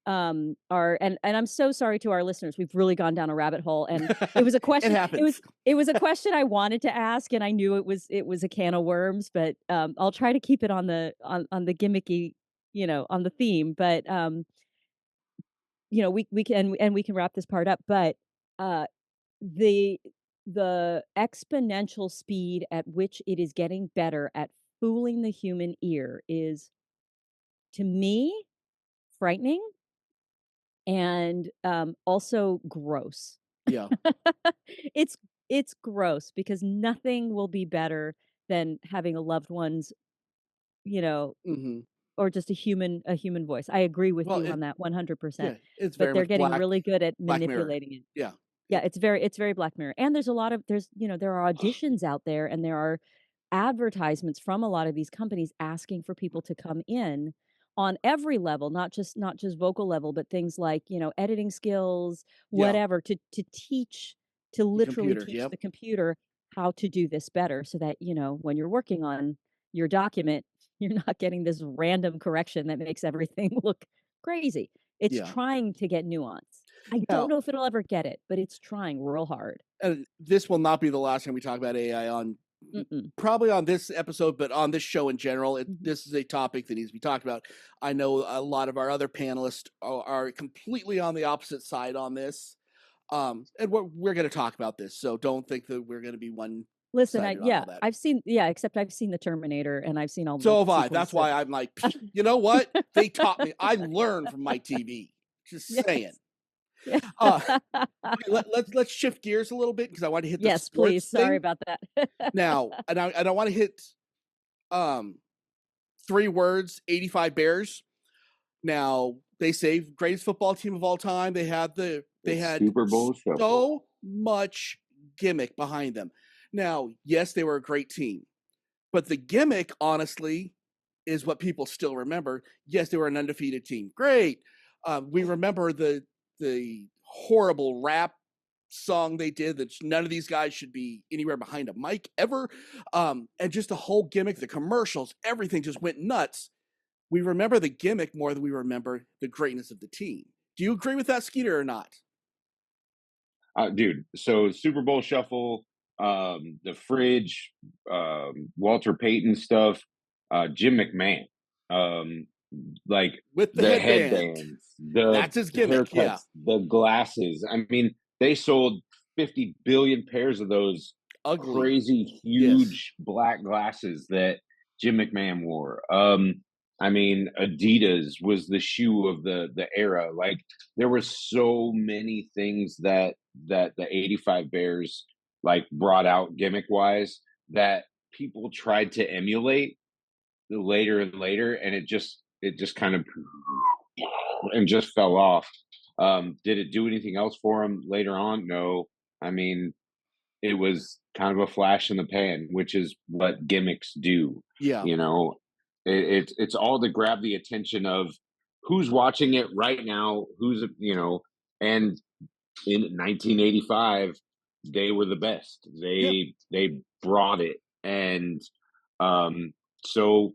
are and I'm so sorry to our listeners. We've really gone down a rabbit hole, and it was a It question. happens. It was a question I wanted to ask, and I knew it was a can of worms, but I'll try to keep it on the gimmicky, on the theme. But we can wrap this part up. But uh, the the exponential speed at which it is getting better at fooling the human ear is, to me, frightening, and also gross. Yeah. it's it's gross, because nothing will be better than having a loved one's, you know Hmm. or just a human voice. I agree with Well, you on that 100%. it's But very they're much getting really good at Black Mirror. manipulating it. Yeah. Yeah, it's very Black Mirror. And there's a lot of there are auditions out there, and there are advertisements from a lot of these companies asking for people to come in on every level, not just vocal level, but things like, editing skills, Yeah. whatever, to teach, to literally computer, teach yep. the computer how to do this better, so that, when you're working on your document, you're not getting this random correction that makes everything look crazy. It's Yeah. trying to get nuance. I Now- don't know if it'll ever get it, but it's trying real hard. And this will not be the last time we talk about AI on Mm-mm. probably on this episode, but on this show in general. Mhm. This is a topic that needs to be talked about. I know a lot of our other panelists are completely on the opposite side on this. And we're going to talk about this, so don't think that we're going to be one. Listen, Excited on all that. except I've seen the Terminator, and I've seen all the So have I. sequels, That's so- why I'm like, you know what? They taught me. I learned from my TV. Just Yes. saying. Yeah. Let's shift gears a little bit, because I want to hit the Yes, sports please. Sorry thing. about that. Now, and I want to hit 3 words: 85 Bears. Now, they say greatest football team of all time. They had Super Bowl shuffle. so much gimmick behind them. Now, yes, they were a great team, but the gimmick, honestly, is what people still remember. Yes, they were an undefeated team. Great. We remember the horrible rap song they did that none of these guys should be anywhere behind a mic ever. And just the whole gimmick, the commercials, everything just went nuts. We remember the gimmick more than we remember the greatness of the team. Do you agree with that, Skeeter, or not? Dude, so Super Bowl shuffle, the fridge, Walter Payton stuff, Jim McMahon, like With the the headband. headbands, That's his gimmick, haircuts, yeah. the glasses. I mean, they sold 50 billion pairs of those Ugly. crazy huge black glasses that Jim McMahon wore. I mean, Adidas was the shoe of the era. Like, there were so many things that the 85 Bears like brought out gimmick wise that people tried to emulate later and later, and it just kind of and just fell off. Did it do anything else for him later on? No. I mean, it was kind of a flash in the pan, which is what gimmicks do. Yeah. You know, it's all to grab the attention of who's watching it right now, and in 1985 they were the best. They brought it, and so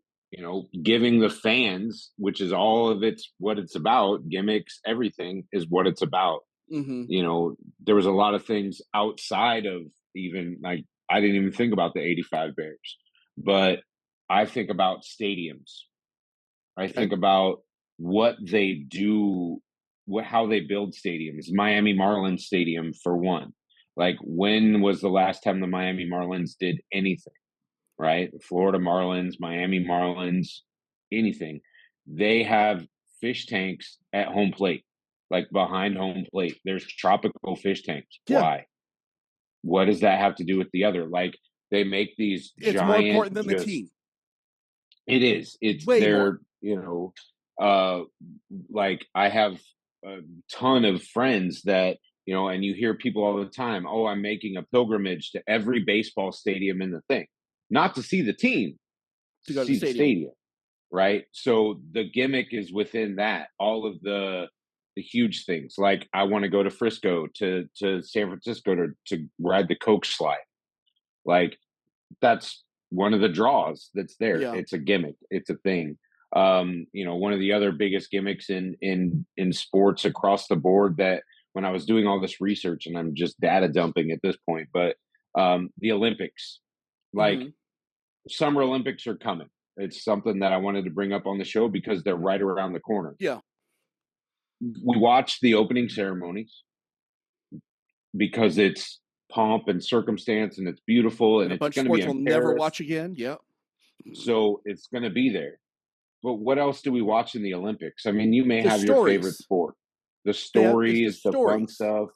giving the fans, which is all of what it's about, gimmicks, everything is what it's about. Mm-hmm. There was a lot of things outside of, even like, I didn't even think about the 85 Bears, but I think about stadiums. I think about what they do, how they build stadiums. Miami Marlins Stadium, for one. Like, when was the last time the Miami Marlins did anything? Right? Florida Marlins, Miami Marlins, anything. They have fish tanks at home plate, like behind home plate. There's tropical fish tanks. Yeah. Why? What does that have to do with the other? Like, they make these It's giant, more important than the team. It is. It's way their, more. like, I have a ton of friends that, and you hear people all the time, oh, I'm making a pilgrimage to every baseball stadium in the thing. Not to see the team, To go to see the the stadium, right? So the gimmick is within that. All of the huge things, like, I want to go to Frisco, to San Francisco to ride the Coke slide. Like, that's one of the draws that's there. Yeah. It's a gimmick. It's a thing. One of the other biggest gimmicks in sports across the board, that when I was doing all this research, and I'm just data dumping at this point, but the Olympics, like, Mhm. Summer Olympics are coming. It's something that I wanted to bring up on the show because they're right around the corner. Yeah. We watched the opening ceremonies because it's pomp and circumstance, and it's beautiful, and a it's bunch of going to be sports in we'll never Paris. watch again. Yeah. So it's going to be there. But what else do we watch in the Olympics? I mean, you may The have your favorite stories. sport. The It's the stories, the fun stories. stuff,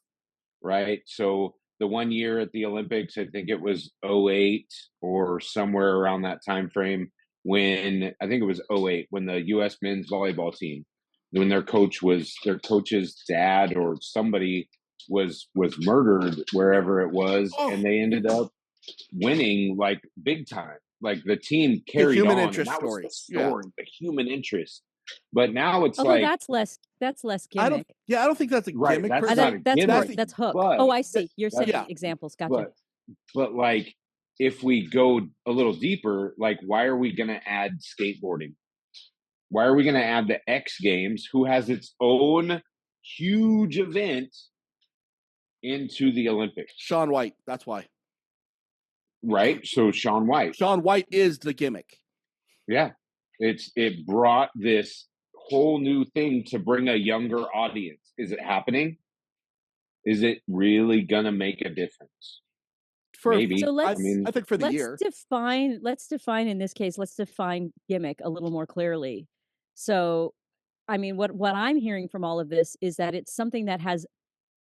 right? So the one year at the Olympics, I think it was 08 or somewhere around that time frame, when I think it was '08 when the U.S. men's volleyball team, when their coach's dad or somebody was murdered wherever it was, Oh. and they ended up winning like big time. Like the team The carried human on, interest and that story. was the story, the human interest. But now it's Although like that's less I don't. gimmick. Yeah, I don't think that's a right, gimmick. that's per not se. a That's more, gimmick, that's hook. but Oh, I see. You're saying yeah. examples. Gotcha. but like if we go a little deeper, like why are we going to add skateboarding? Why are we going to add the X Games, who has its own huge event, into the Olympics? Shaun White. That's why. Right. So Shaun White. Shaun White is the gimmick. Yeah. It brought this whole new thing to bring a younger audience. Is it happening? Is it really going to make a difference? Maybe. So I think for the year. Let's define in this case, let's define gimmick a little more clearly. So, I mean, what I'm hearing from all of this is that it's something that has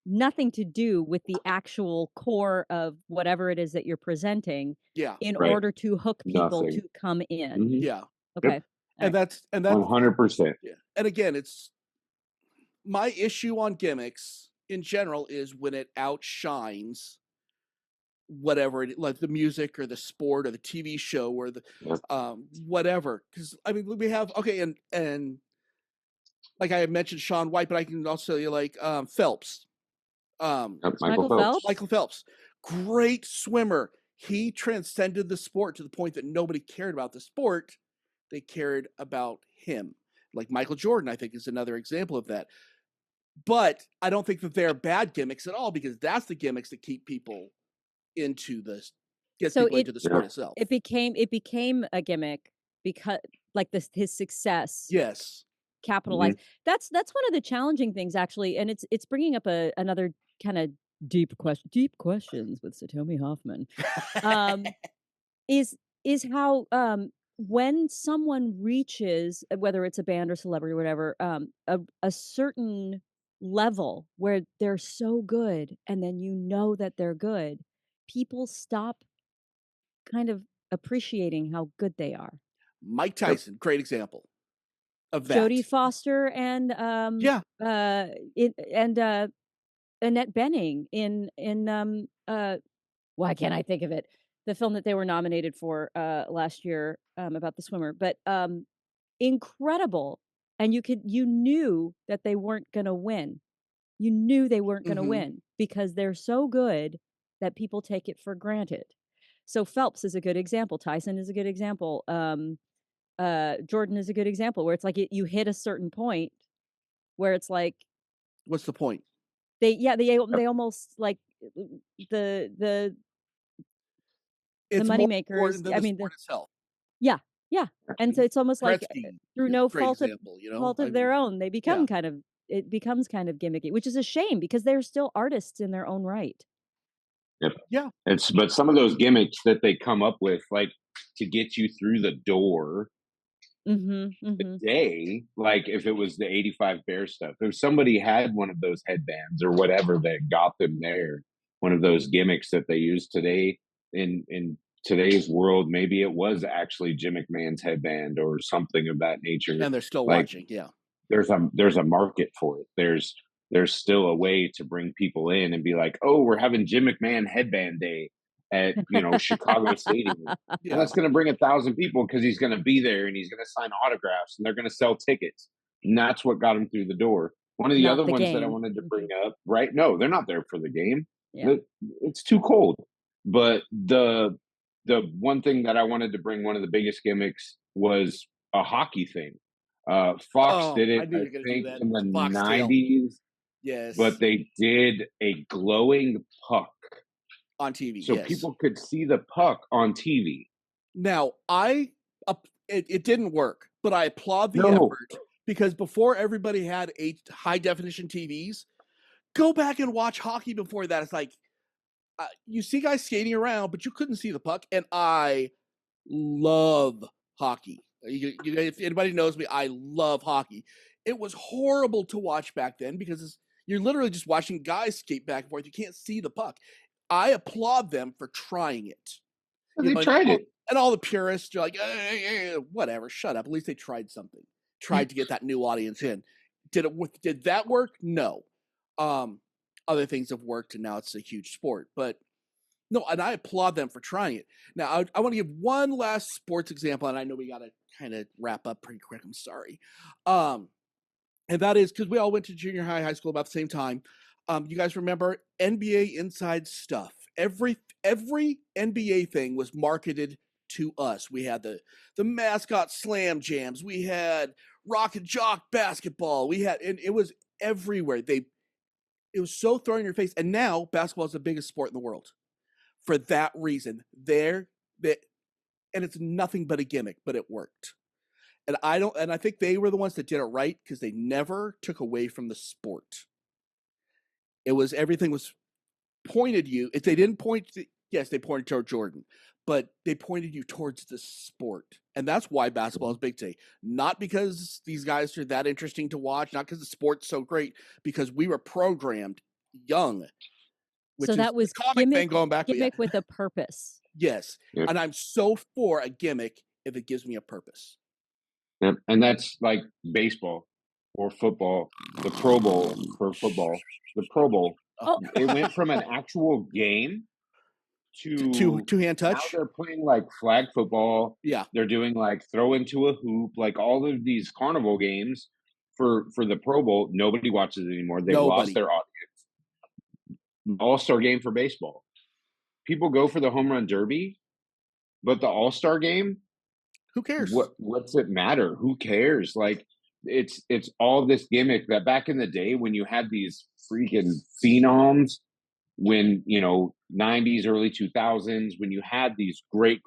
nothing to do with the actual core of whatever it is that you're presenting Yeah. in Right. order to hook people Nothing. to come in. Mhm. Yeah. Okay. Yep. And that's 100%. yeah. And again, it's my issue on gimmicks in general is when it outshines whatever it, like the music or the sport or the TV show or the Yep. whatever. Because I mean, we have and like I mentioned Shaun White, but I can also say like Phelps. Michael Phelps? Michael Phelps, great swimmer. He transcended the sport to the point that nobody cared about the sport; they cared about him. Like Michael Jordan, I think, is another example of that. But I don't think that they're bad gimmicks at all because that's the gimmicks that keep people into this, get So people into the sport itself. It became a gimmick because like his success Yes. capitalized. That's one of the challenging things actually, and it's bringing up another kind of deep questions with Satomi Hoffman. Is how when someone reaches, whether it's a band or celebrity or whatever, a certain level where they're so good and then you know that they're good, people stop kind of appreciating how good they are. Mike Tyson, great example of that. Jodie Foster and Annette Bening in why can't I think of it? The film that they were nominated for last year about the swimmer, but incredible. And you knew that they weren't going to win. You knew they weren't going to win because they're so good that people take it for granted. So Phelps is a good example. Tyson is a good example. Jordan is a good example where it's like you hit a certain point where it's like, what's the point? They almost like the moneymakers. I mean, the sport itself. Yeah, and so it's almost like Gretzky, through no great fault example, of their own, they become it becomes kind of gimmicky, which is a shame because they're still artists in their own right. Yep. Yeah. But some of those gimmicks that they come up with, like to get you through the door. The day, like if it was the 85 Bear stuff, if somebody had one of those headbands or whatever that got them there, one of those gimmicks that they use today in today's world, maybe it was actually Jim McMahon's headband or something of that nature. And they're still like, watching. Yeah. There's a market for it. There's still a way to bring people in and be like, oh, we're having Jim McMahon headband day at Chicago Stadium. Yeah. And that's going to bring 1,000 people because he's going to be there and he's going to sign autographs and they're going to sell tickets. And that's what got him through the door. One of the other ones that I wanted to bring up, right? No, they're not there for the game. Yeah. It's too cold. But the one thing that I wanted to bring, one of the biggest gimmicks, was a hockey thing. Fox did it, I think, in the 90s. Yes. But they did a glowing puck on TV, so people could see the puck on TV. Now, it didn't work, but I applaud the effort because before everybody had high definition TVs, go back and watch hockey before that. It's like you see guys skating around, but you couldn't see the puck, and I love hockey. If anybody knows me, I love hockey. It was horrible to watch back then because you're literally just watching guys skate back and forth. You can't see the puck. I applaud them for trying it. They tried it. And all the purists are like, whatever, shut up. At least they tried something. Tried to get that new audience in. Did that work? No. Other things have worked, and now it's a huge sport. But no, and I applaud them for trying it. Now, I want to give one last sports example, and I know we got to kind of wrap up pretty quick. I'm sorry. And that is because we all went to junior high school about the same time. You guys remember NBA Inside Stuff? Every NBA thing was marketed to us. We had the mascot slam jams. We had rock and jock basketball. And it was everywhere. It was so thrown in your face. And now basketball is the biggest sport in the world. For that reason, and it's nothing but a gimmick, but it worked. And I think they were the ones that did it right because they never took away from the sport. Everything was pointed you. If they didn't point, yes, they pointed toward Jordan, but they pointed you towards the sport. And that's why basketball is big today. Not because these guys are that interesting to watch, not because the sport's so great, because we were programmed young. So that was comic thing going back. Gimmick with a purpose. Yes. Yep. And I'm so for a gimmick if it gives me a purpose. Yep. And that's like baseball or football, the Pro Bowl for football, the Pro Bowl. Oh. It went from an actual game to two-hand touch. Now they're playing like flag football. Yeah. They're doing like throw into a hoop, like all of these carnival games for the Pro Bowl. Nobody watches it anymore. They lost their audience. All-Star game for baseball. People go for the home run derby, but the All-Star game, who cares? What's it matter? Who cares? Like it's all this gimmick that back in the day when you had these freaking phenoms, when 90s, early 2000s, when you had these great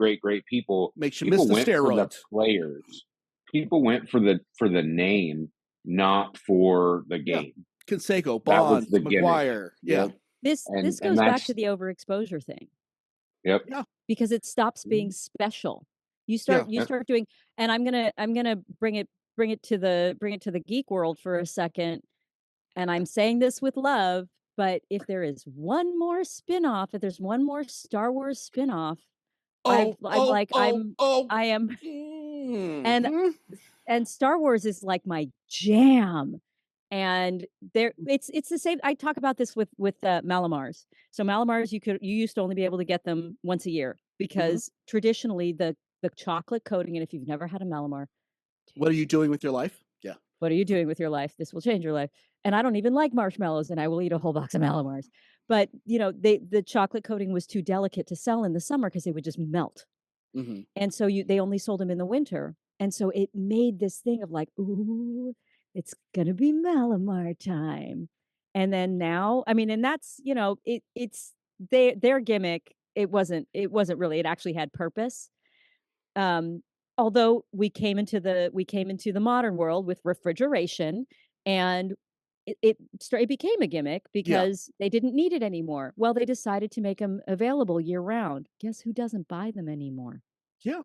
people, makes you miss the steroids. For the players. People went for the name, not for the game. Yeah. Canseco, Bonds, McGuire. Yeah. This goes back to the overexposure thing. Yep. Yeah. Because it stops being special. You start doing, and I'm gonna bring it to the geek world for a second. And I'm saying this with love, but if there is one more spin-off, if there's one more Star Wars spin-off, I am and Star Wars is like my jam. And it's the same. I talk about this with Malamars. So Malamars, you used to only be able to get them once a year because traditionally the chocolate coating. And if you've never had a Malamar, what are you doing with your life? Yeah. What are you doing with your life? This will change your life. And I don't even like marshmallows, and I will eat a whole box of Malamars. But the chocolate coating was too delicate to sell in the summer because they would just melt. Mm-hmm. And so they only sold them in the winter. And so it made this thing of like, ooh, it's gonna be Malamar time. And then now, I mean, and that's it's their gimmick. It wasn't really. It actually had purpose. Although we came into the modern world with refrigeration, and it became a gimmick because they didn't need it anymore. Well, they decided to make them available year round. Guess who doesn't buy them anymore? Yeah.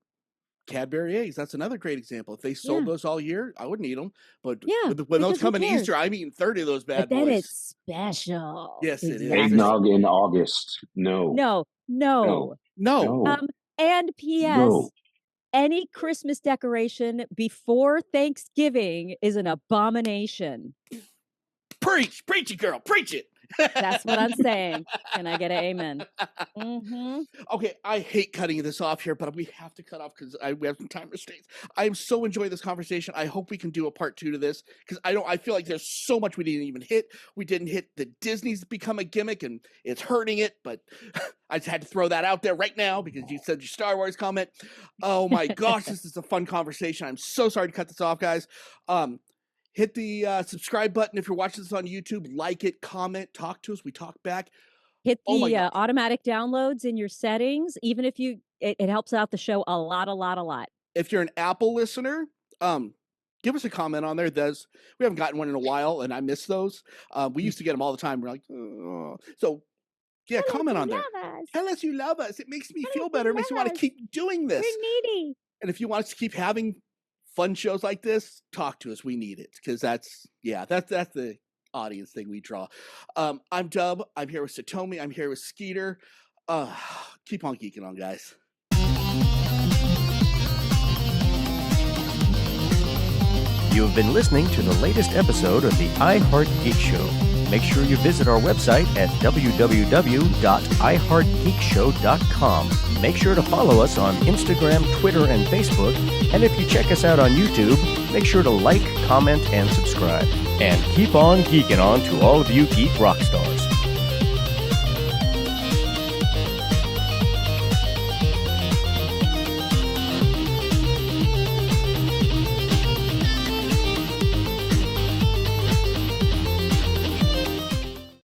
Cadbury eggs. That's another great example. If they sold those all year, I wouldn't eat them. But when those come in Easter, I'm eating 30 of those bad boys. Then it's special. Yes, it is. Eggnog in August. No. And P.S. Any Christmas decoration before Thanksgiving is an abomination. Preach it, girl. Preach it. That's what I'm saying. Can I get an amen? Mm-hmm. Okay, I hate cutting this off here, but we have to cut off because we have some time restraints. I am so enjoying this conversation. I hope we can do a part 2 to this because I feel like there's so much we didn't even hit. We didn't hit the Disney's become a gimmick and it's hurting it, but I just had to throw that out there right now because you said your Star Wars comment. Oh my gosh, this is a fun conversation. I'm so sorry to cut this off, guys. Hit the subscribe button if you're watching this on YouTube. Like it, comment, talk to us. We talk back. Hit the automatic downloads in your settings. Even if it helps out the show a lot. If you're an Apple listener, give us a comment on there. We haven't gotten one in a while, and I miss those. We used to get them all the time. We're like, oh. So yeah, comment on there. Tell us you love us. It makes me feel better. It makes me want to keep doing this. We're needy. And if you want us to keep having fun shows like this, talk to us. We need it because that's the audience thing we draw. I'm Dub. I'm here with Satomi. I'm here with Skeeter. Keep on geeking on, guys. You have been listening to the latest episode of the iHeart Geek Show. Make sure you visit our website at www.iheartgeekshow.com. Make sure to follow us on Instagram, Twitter, and Facebook. And if you check us out on YouTube, make sure to like, comment, and subscribe. And keep on geeking on to all of you geek rock stars.